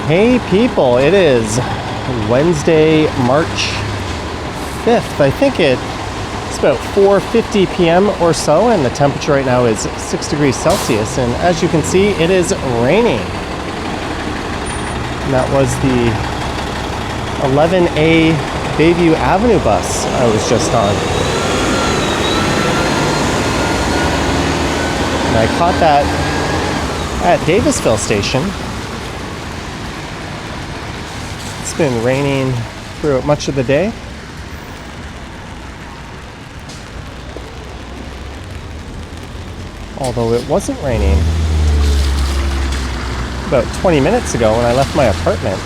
Hey people, it is Wednesday, March 5th. I think it's about 4:50 p.m. or so, and the temperature right now is 6 degrees Celsius. And as you can see, it is raining. And that was the 11A Bayview Avenue bus I was just on. And I caught that at Davisville Station. It's been raining throughout much of the day. Although it wasn't raining about 20 minutes ago when I left my apartment.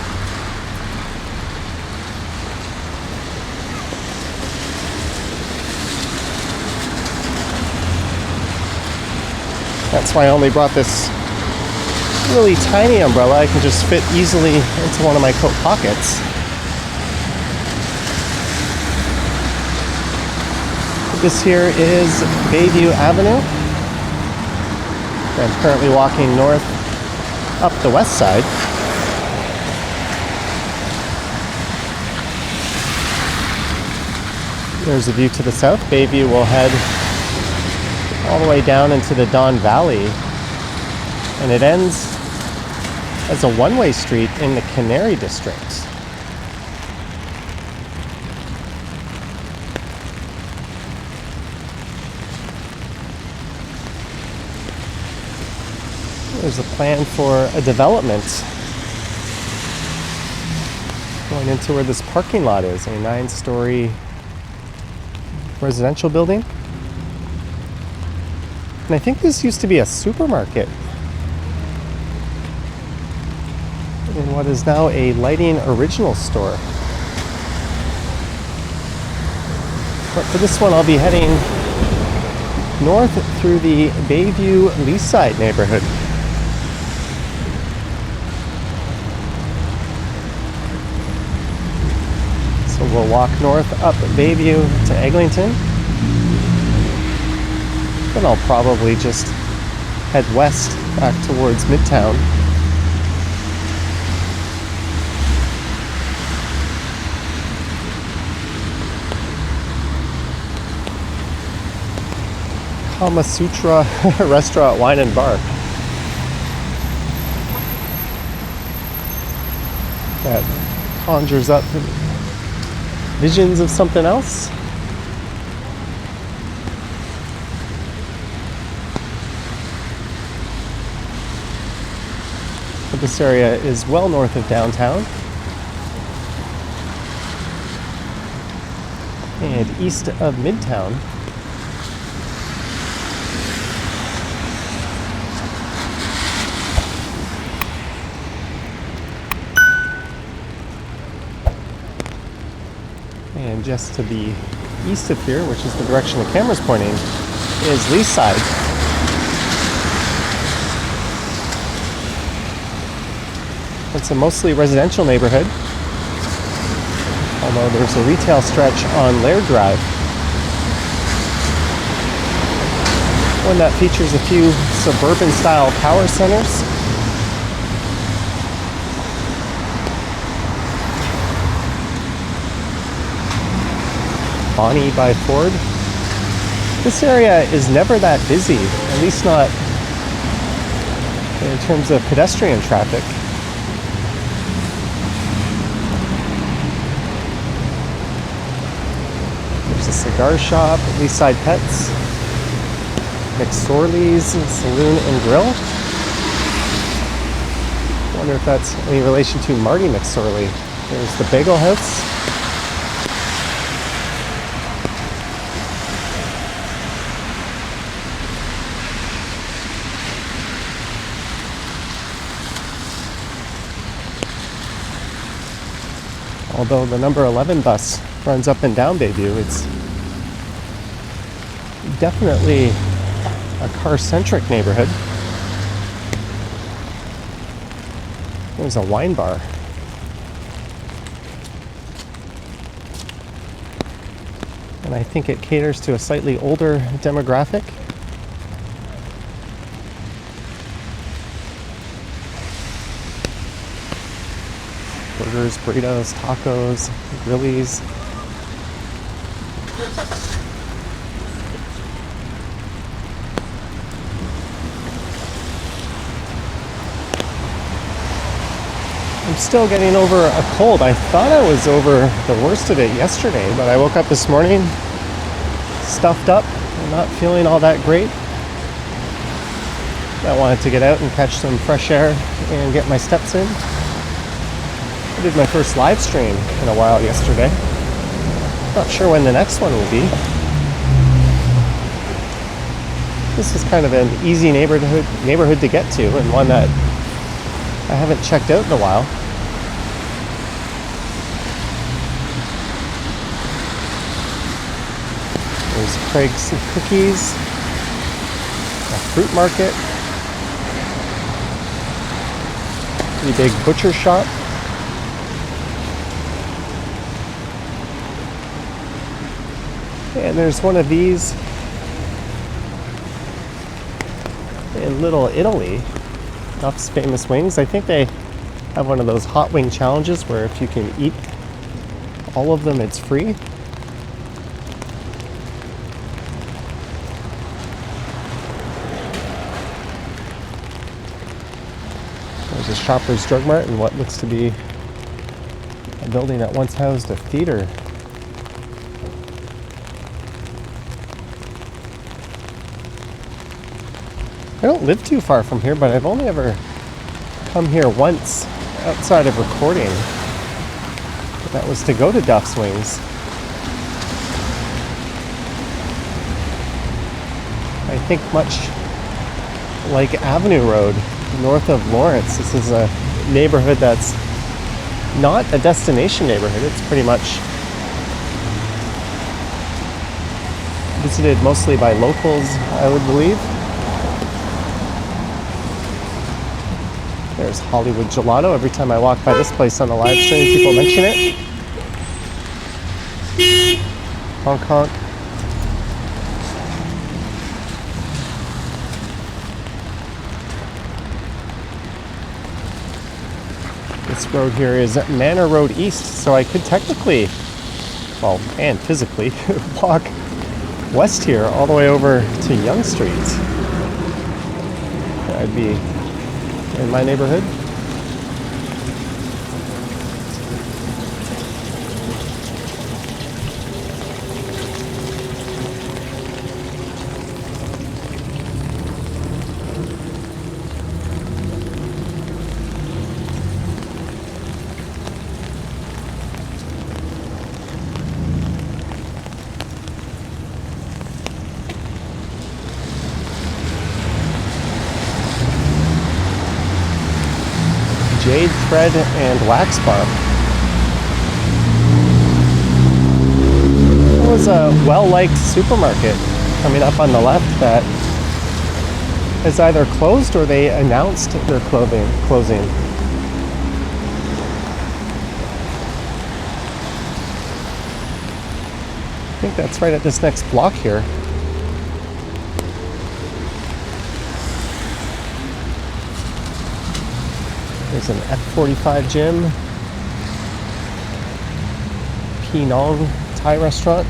That's why I only brought this really tiny umbrella. I can just fit easily into one of my coat pockets. This here is Bayview Avenue. I'm currently walking north up the west side. There's a view to the south. Bayview will head all the way down into the Don Valley, and it ends as a one-way street in the Canary District. There's a plan for a development going into where this parking lot is, a 9-story residential building. And I think this used to be a supermarket in what is now a lighting original store. But for this one, I'll be heading north through the Bayview-Leaside neighborhood. So we'll walk north up Bayview to Eglinton. Then I'll probably just head west back towards Midtown. Kama Sutra Restaurant, Wine and Bar. That conjures up visions of something else. But this area is well north of downtown and east of Midtown. And just to the east of here, which is the direction the camera's pointing, is Leaside. It's a mostly residential neighborhood, although there's a retail stretch on Laird Drive, one that features a few suburban-style power centers. Bonnie by Ford. This area is never that busy, at least not in terms of pedestrian traffic. There's a cigar shop, Leaside Pets, McSorley's Saloon and Grill. I wonder if that's any relation to Marty McSorley. There's the Bagel House. Although the number 11 bus runs up and down Bayview, it's definitely a car-centric neighborhood. There's a wine bar. And I think it caters to a slightly older demographic. burgers, burritos, tacos, grillies. I'm still getting over a cold. I thought I was over the worst of it yesterday, but I woke up this morning stuffed up and not feeling all that great. I wanted to get out and catch some fresh air and get my steps in. I did my first live stream in a while yesterday. Not sure when the next one will be. This is kind of an easy neighborhood to get to, and one that I haven't checked out in a while. There's Craig's Cookies, a fruit market, pretty big butcher shop. And there's one of these in Little Italy, Duff's Famous Wings. I think they have one of those hot wing challenges where if you can eat all of them, it's free. There's a Shoppers Drug Mart and what looks to be a building that once housed a theater. I don't live too far from here, but I've only ever come here once outside of recording. That was to go to Duff's Wings. I think much like Avenue Road, north of Lawrence, this is a neighborhood that's not a destination neighborhood. It's pretty much visited mostly by locals, I would believe. There's Hollywood Gelato. Every time I walk by this place on the live stream, people mention it. Honk honk. This road here is Manor Road East, so I could technically, well, and physically, walk west here all the way over to Yonge Street. I'd be in my neighborhood. Jade Thread and Wax Bar. There was a well-liked supermarket coming up on the left that is either closed or they announced their closing. I think that's right at this next block here. There's an F45 gym, Penang Thai restaurant.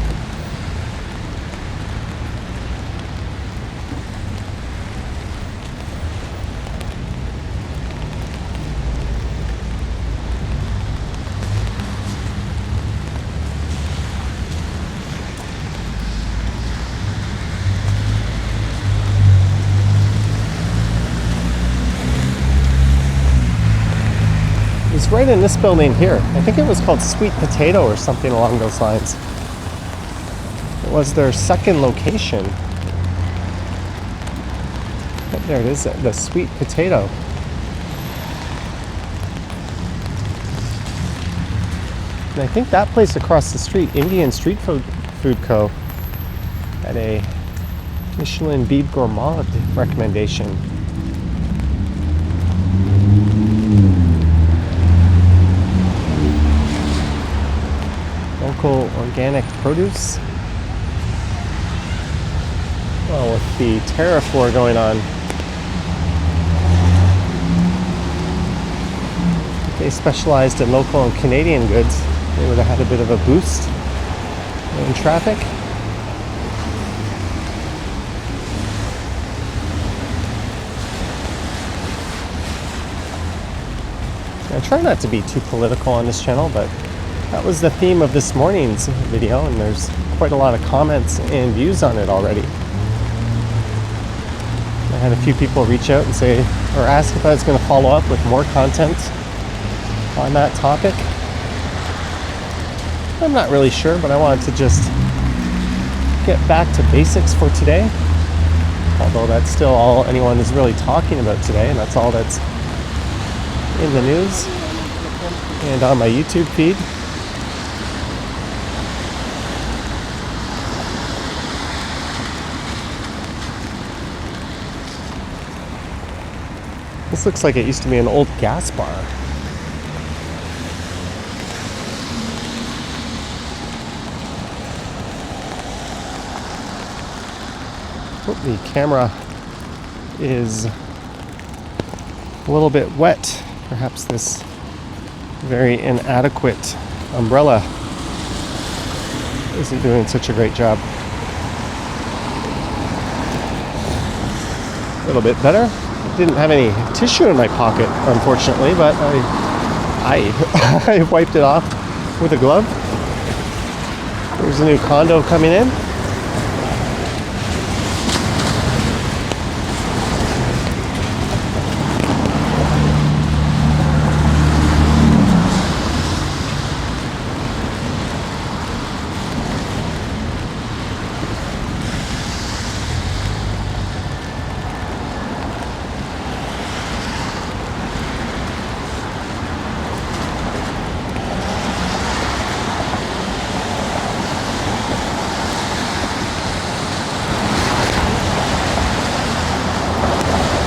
Right in this building here. I think it was called Sweet Potato or something along those lines. It was their second location. But there it is, the Sweet Potato. And I think that place across the street, Indian Street Food Co., had a Michelin Bib Gourmand recommendation. Local organic produce. Well, with the tariff war going on, I they specialized in local and Canadian goods, they would have had a bit of a boost in traffic. I try not to be too political on this channel, but that was the theme of this morning's video, and there's quite a lot of comments and views on it already. I had a few people reach out and say, or ask if I was going to follow up with more content on that topic. I'm not really sure, but I wanted to just get back to basics for today. Although that's still all anyone is really talking about today, and that's all that's in the news and on my YouTube feed. This looks like it used to be an old gas bar. Oh, the camera is a little bit wet. Perhaps this very inadequate umbrella isn't doing such a great job. A little bit better. Didn't have any tissue in my pocket, unfortunately, but I wiped it off with a glove. There's a new condo coming in.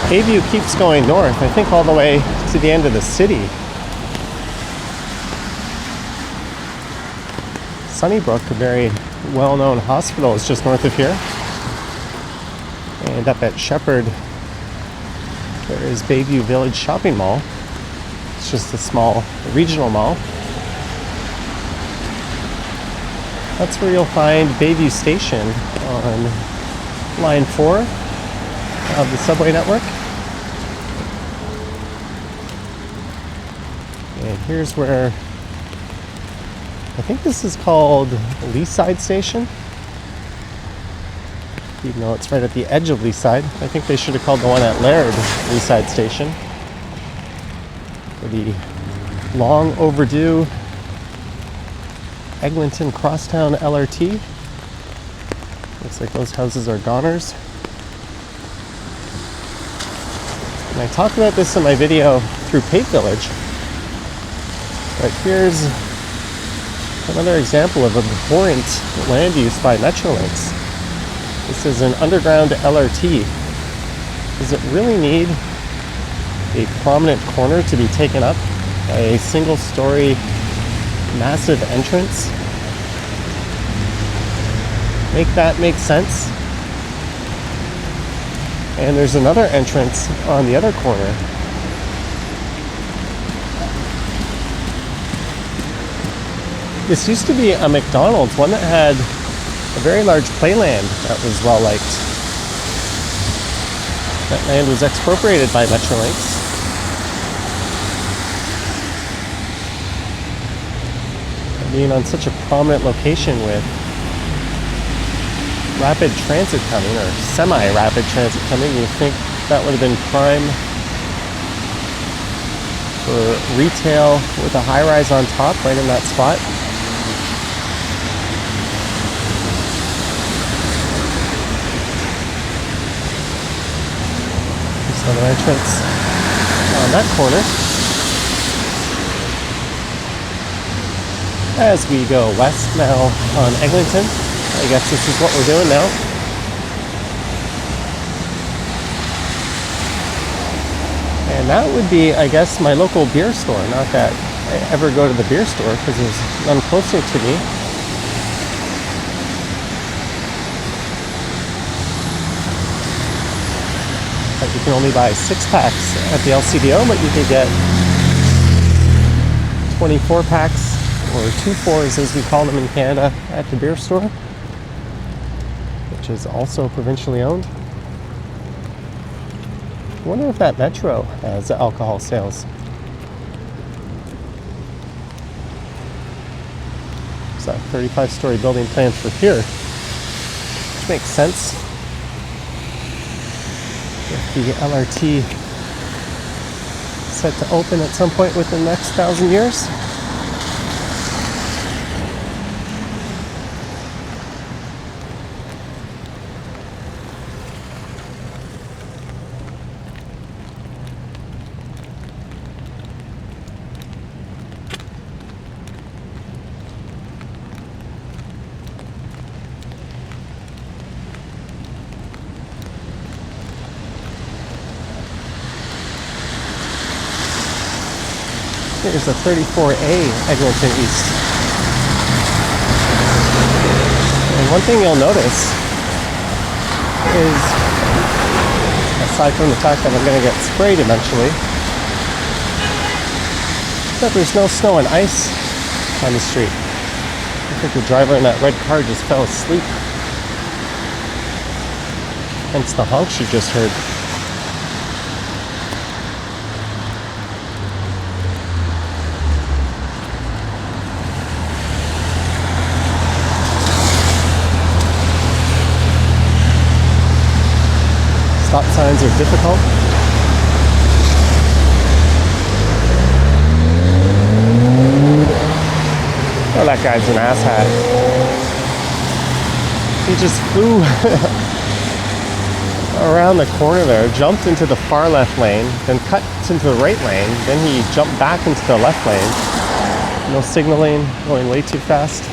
Bayview keeps going north, I think all the way to the end of the city. Sunnybrook, a very well-known hospital, is just north of here. And up at Shepherd, there is Bayview Village Shopping Mall. It's just a small regional mall. That's where you'll find Bayview Station on line 4 of the subway network. And here's where I think this is called Leaside Station. Even though it's right at the edge of Leaside. I think they should have called the one at Laird Leaside Station. For the long overdue Eglinton Crosstown LRT. Looks like those houses are goners. And I talked about this in my video through Pape Village. But here's another example of abhorrent land use by Metrolinx. This is an underground LRT. Does it really need a prominent corner to be taken up by a single-story massive entrance? Make that make sense? And there's another entrance on the other corner. This used to be a McDonald's, one that had a very large playland that was well liked. That land was expropriated by Metrolinx. Being on such a prominent location with rapid transit coming, or semi-rapid transit coming, you think that would have been prime for retail with a high-rise on top right in that spot. Another entrance on that corner. As we go west now on Eglinton, I guess this is what we're doing now. And that would be, I guess, my local beer store. Not that I ever go to the beer store because there's none closer to me. You can only buy 6-packs at the LCBO, but you can get 24 packs, or 2-4s as we call them in Canada, at the beer store, which is also provincially owned. I wonder if that Metro has alcohol sales. There's a 35-story building planned for here, which makes sense with the LRT set to open at some point within the next 1,000 years. Here's a 34A Eglinton East. And one thing you'll notice is, aside from the fact that I'm going to get sprayed eventually, that there's no snow and ice on the street. I think the driver in that red car just fell asleep. Hence the honks you just heard. Stop signs are difficult. Oh, that guy's an asshat. He just flew around the corner there, jumped into the far left lane, then cut into the right lane, then he jumped back into the left lane. No signaling, going way too fast.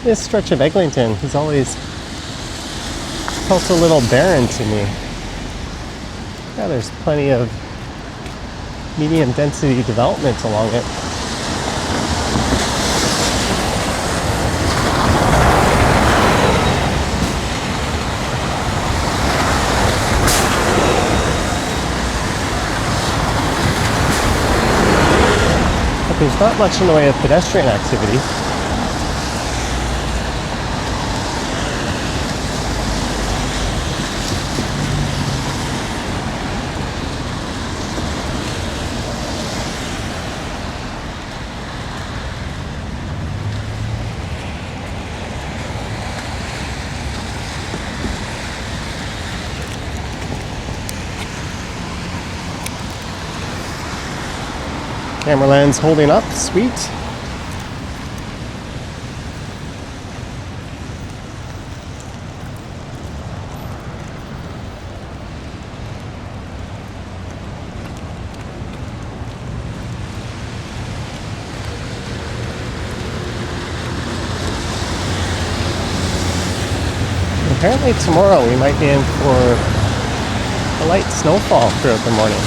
This stretch of Eglinton has always felt a little barren to me. Yeah, there's plenty of medium density development along it. But there's not much in the way of pedestrian activity. Camera lens holding up, sweet. Apparently tomorrow we might be in for a light snowfall throughout the morning.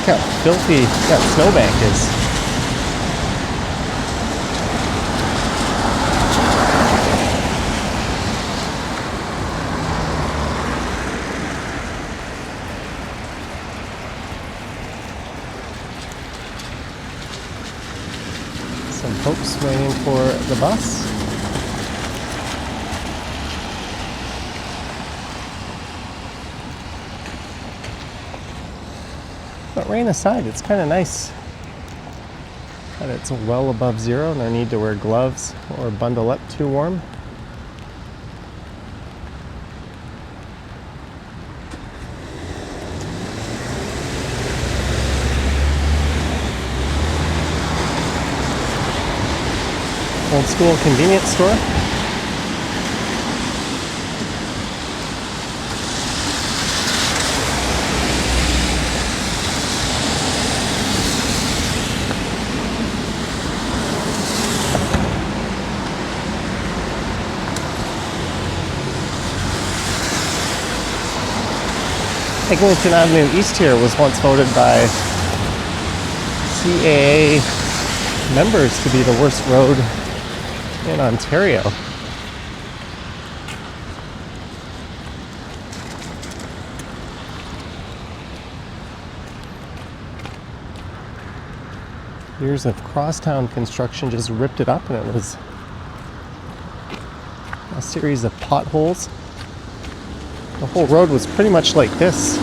Look how filthy that snowbank is. Some folks waiting for the bus. But rain aside, it's kind of nice that it's well above zero, no need to wear gloves or bundle up too warm. Old school convenience store. Eglinton Avenue East here was once voted by CAA members to be the worst road in Ontario. Years of crosstown construction just ripped it up, and it was a series of potholes. The whole road was pretty much like this.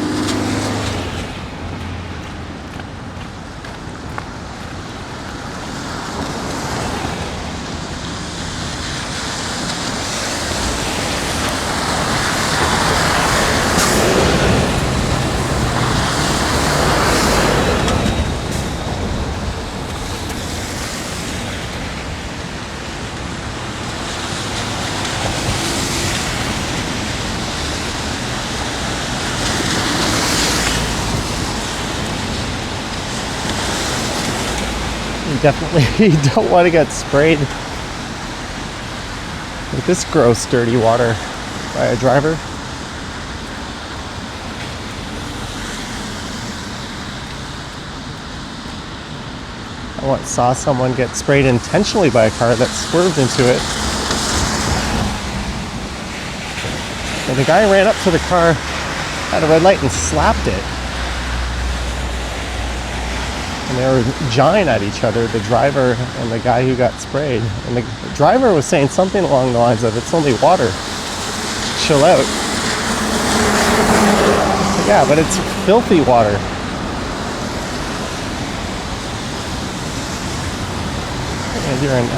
Definitely don't want to get sprayed with this gross, dirty water by a driver. I once saw someone get sprayed intentionally by a car that swerved into it. And the guy ran up to the car at a red light and slapped it. And they were jawing at each other, the driver and the guy who got sprayed. And the driver was saying something along the lines of, "It's only water. Chill out." Yeah, but it's filthy water. And you're an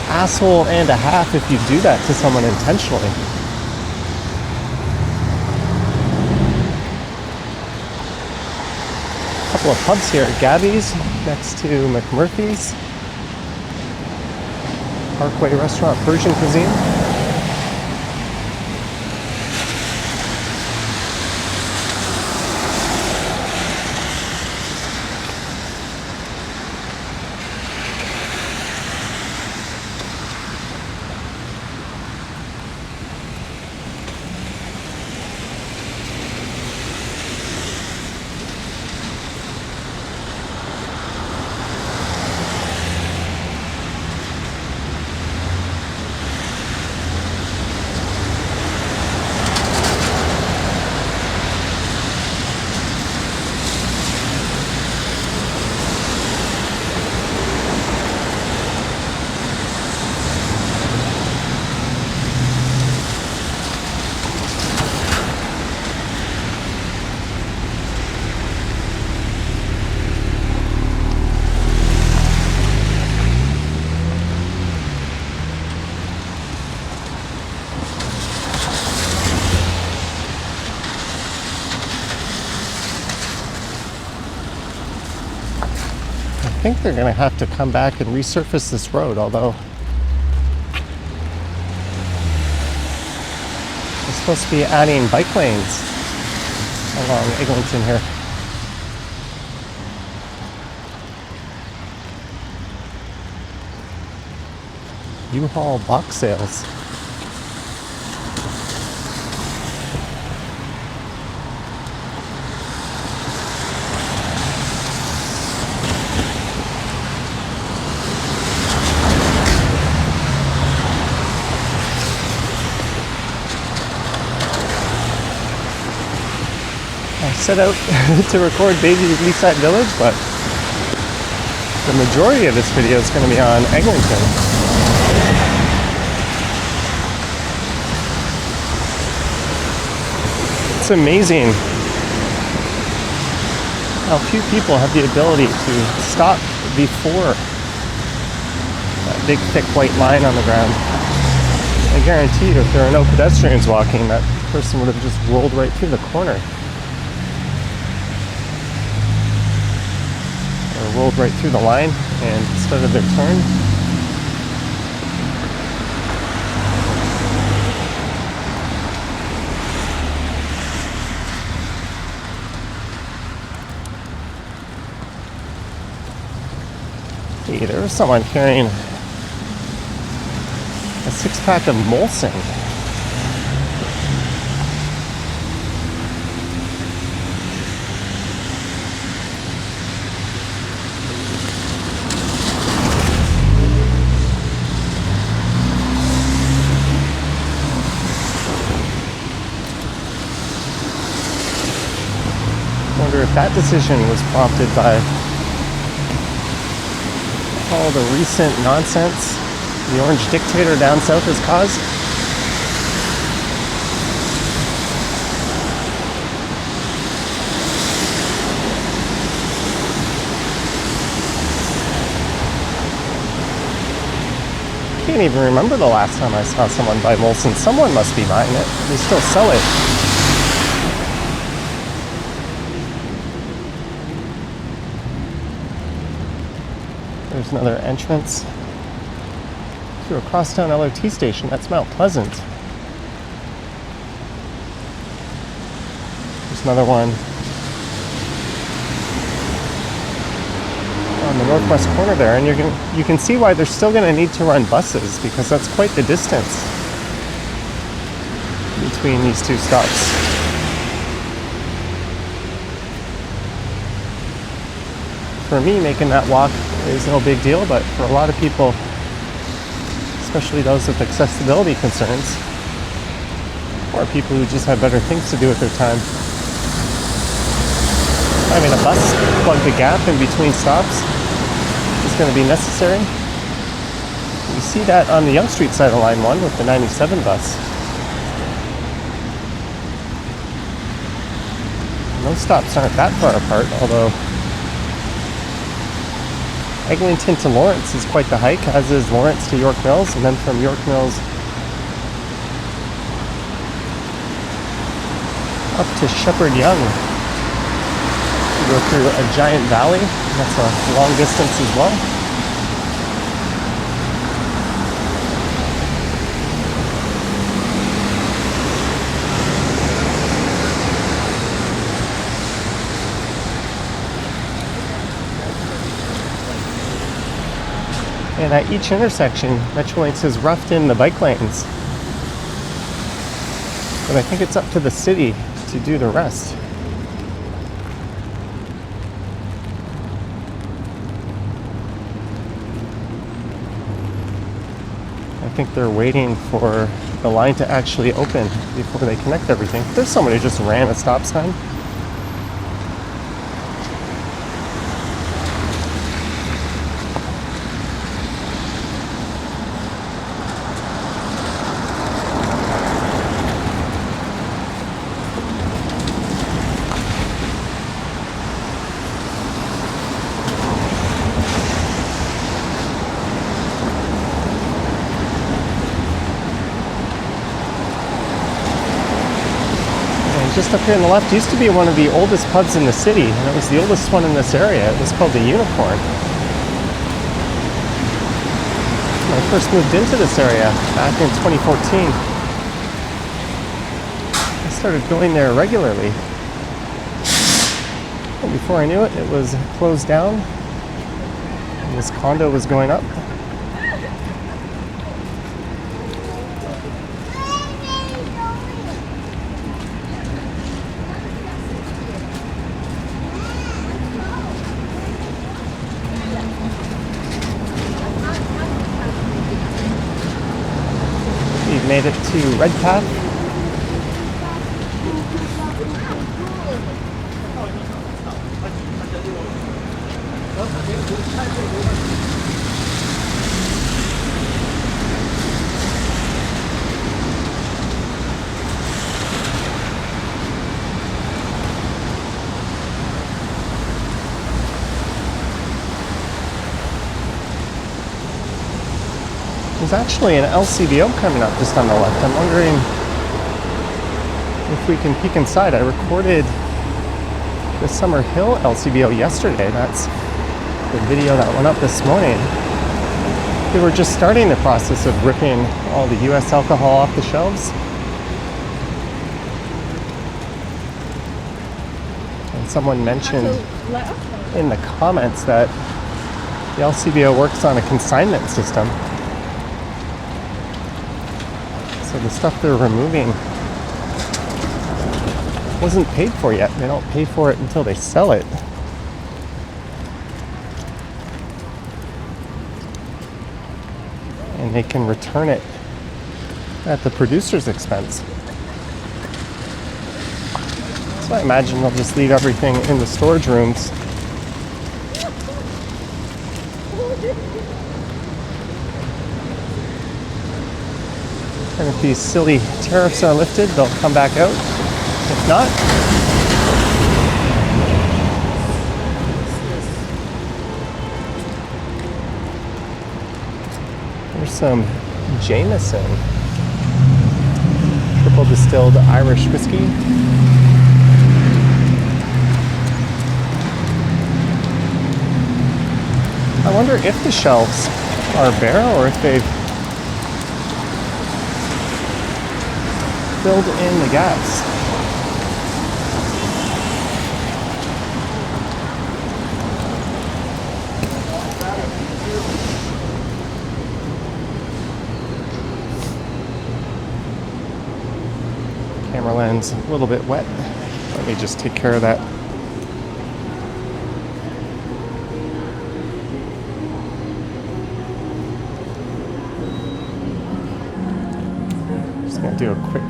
asshole and a half if you do that to someone intentionally. Couple of pubs here at Gabby's next to McMurphy's. Parkway Restaurant, Persian cuisine. I think they're going to have to come back and resurface this road, although they're supposed to be adding bike lanes along Eglinton here. U-Haul box sales. Set out to record Bayview-Leaside Village, but the majority of this video is going to be on Eglinton. It's amazing how few people have the ability to stop before that big thick white line on the ground. I guarantee you if there are no pedestrians walking, that person would have just rolled right through the corner. Rolled right through the line and started their turn. Hey, there was someone carrying a 6-pack of Molson. that decision was prompted by all the recent nonsense the orange dictator down south has caused. I can't even remember the last time I saw someone buy Molson. Someone must be buying it. They still sell it. There's another entrance to a crosstown LRT station. That's Mount Pleasant. There's another one on the northwest corner there, and you can see why they're still going to need to run buses, because that's quite the distance between these two stops. For me, making that walk is no big deal, but for a lot of people, especially those with accessibility concerns, or people who just have better things to do with their time, having a bus plug the gap in between stops is going to be necessary. You see that on the Yonge Street side of Line 1 with the 97 bus. And those stops aren't that far apart, although Eglinton to Lawrence is quite the hike, as is Lawrence to York Mills, and then from York Mills up to Shepherd Young. You go through a giant valley, and that's a long distance as well. And at each intersection, Metrolinx has roughed in the bike lanes. But I think it's up to the city to do the rest. I think they're waiting for the line to actually open before they connect everything. There's someone who just ran a stop sign. Just up here on the left used to be one of the oldest pubs in the city, and it was the oldest one in this area. It was called the Unicorn. When I first moved into this area back in 2014, I started going there regularly. And before I knew it, it was closed down, and this condo was going up. Made it to Redpath. There's actually an LCBO coming up just on the left. I'm wondering if we can peek inside. I recorded the Summer Hill LCBO yesterday. That's the video that went up this morning. They were just starting the process of ripping all the US alcohol off the shelves. And someone mentioned in the comments that the LCBO works on a consignment system. So the stuff they're removing wasn't paid for yet. They don't pay for it until they sell it. And they can return it at the producer's expense. So I imagine they'll just leave everything in the storage rooms. And if these silly tariffs are lifted, they'll come back out. If not, there's some Jameson, triple distilled Irish whiskey. I wonder if the shelves are bare or if they've filled in the gaps. Camera lens a little bit wet. Let me just take care of that. Just gonna do a quick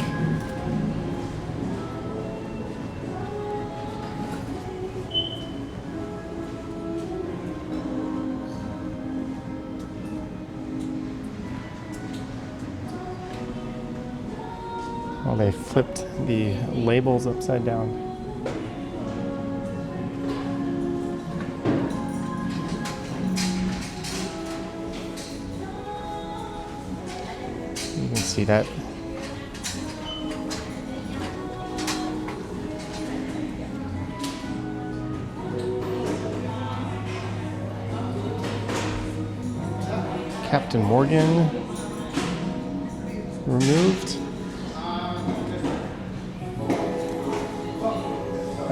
they flipped the labels upside down. You can see that. Captain Morgan removed.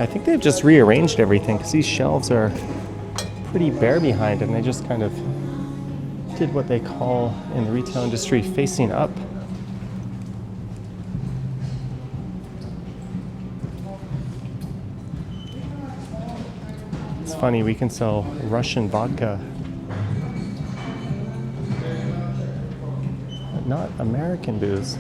I think they've just rearranged everything because these shelves are pretty bare behind them. They just kind of did what they call in the retail industry facing up. It's funny, we can sell Russian vodka, but not American booze.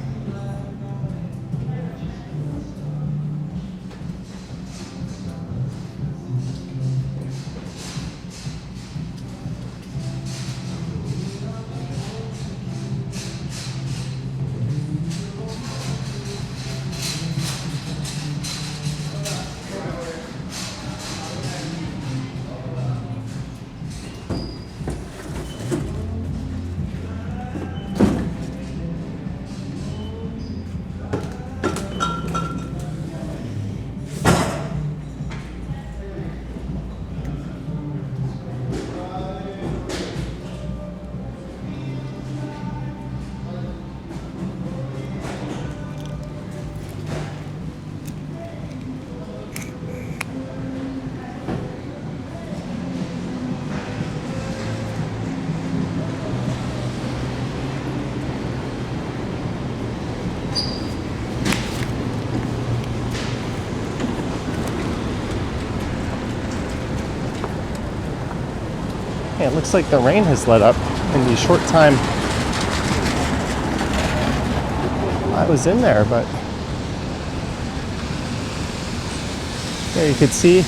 It looks like the rain has let up in the short time I was in there, but there you could see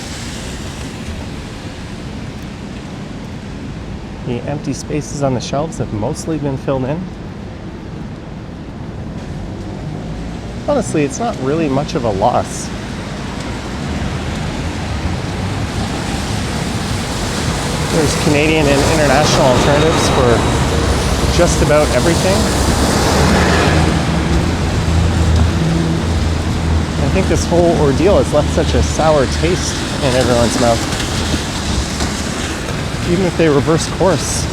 the empty spaces on the shelves have mostly been filled in. Honestly, it's not really much of a loss. There's Canadian and international alternatives for just about everything. I think this whole ordeal has left such a sour taste in everyone's mouth. Even if they reverse course,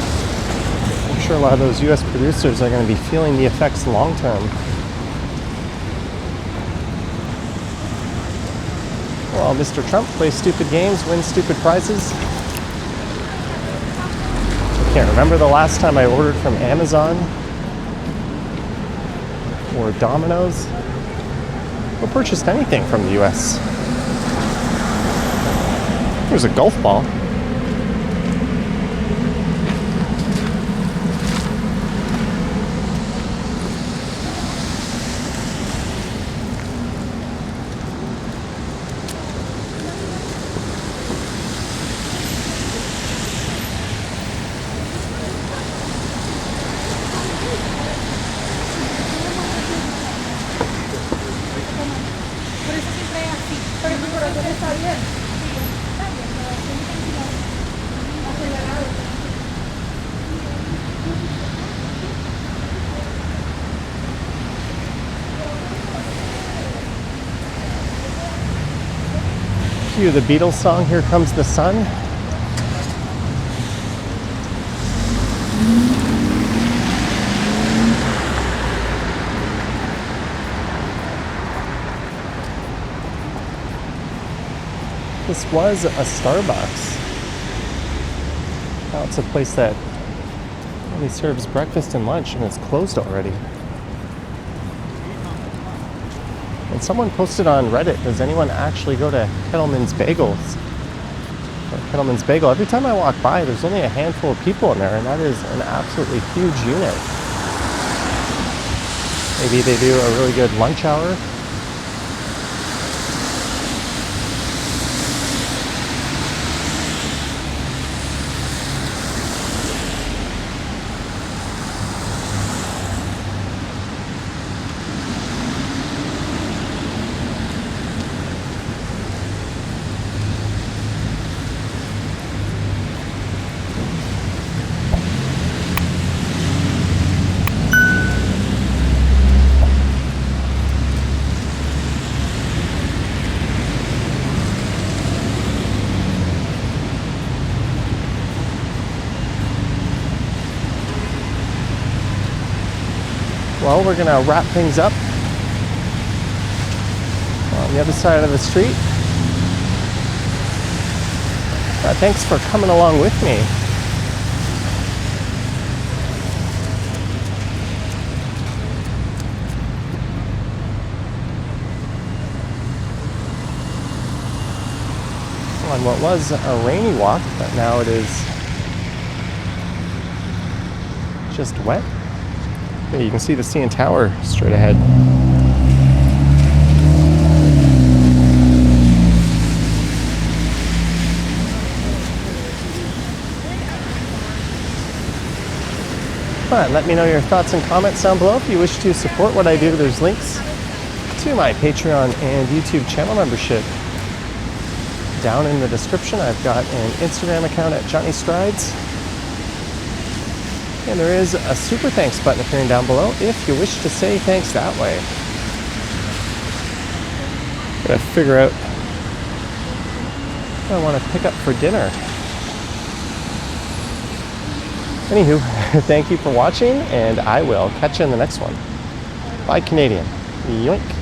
I'm sure a lot of those US producers are going to be feeling the effects long term. Well, Mr. Trump plays stupid games, wins stupid prizes. Can't remember the last time I ordered from Amazon or Domino's or purchased anything from the US. Here's a golf ball. Cue the Beatles song, Here Comes the Sun. This was a Starbucks. Now it's a place that only serves breakfast and lunch, and it's closed already. And someone posted on Reddit, does anyone actually go to Kettleman's Bagels? Or Kettleman's Bagel. Every time I walk by, there's only a handful of people in there, and that is an absolutely huge unit. Maybe they do a really good lunch hour. Well, we're gonna wrap things up on the other side of the street. Thanks for coming along with me. On what was a rainy walk, but now it is just wet. Yeah, you can see the CN Tower straight ahead. Let me know your thoughts and comments down below. If you wish to support what I do, there's links to my Patreon and YouTube channel membership down in the description. I've got an Instagram account at Johnny Strides. And there is a super thanks button appearing down below if you wish to say thanks that way. Gotta figure out what I want to pick up for dinner. Anywho, thank you for watching, and I will catch you in the next one. Bye, Canadian. Yoink.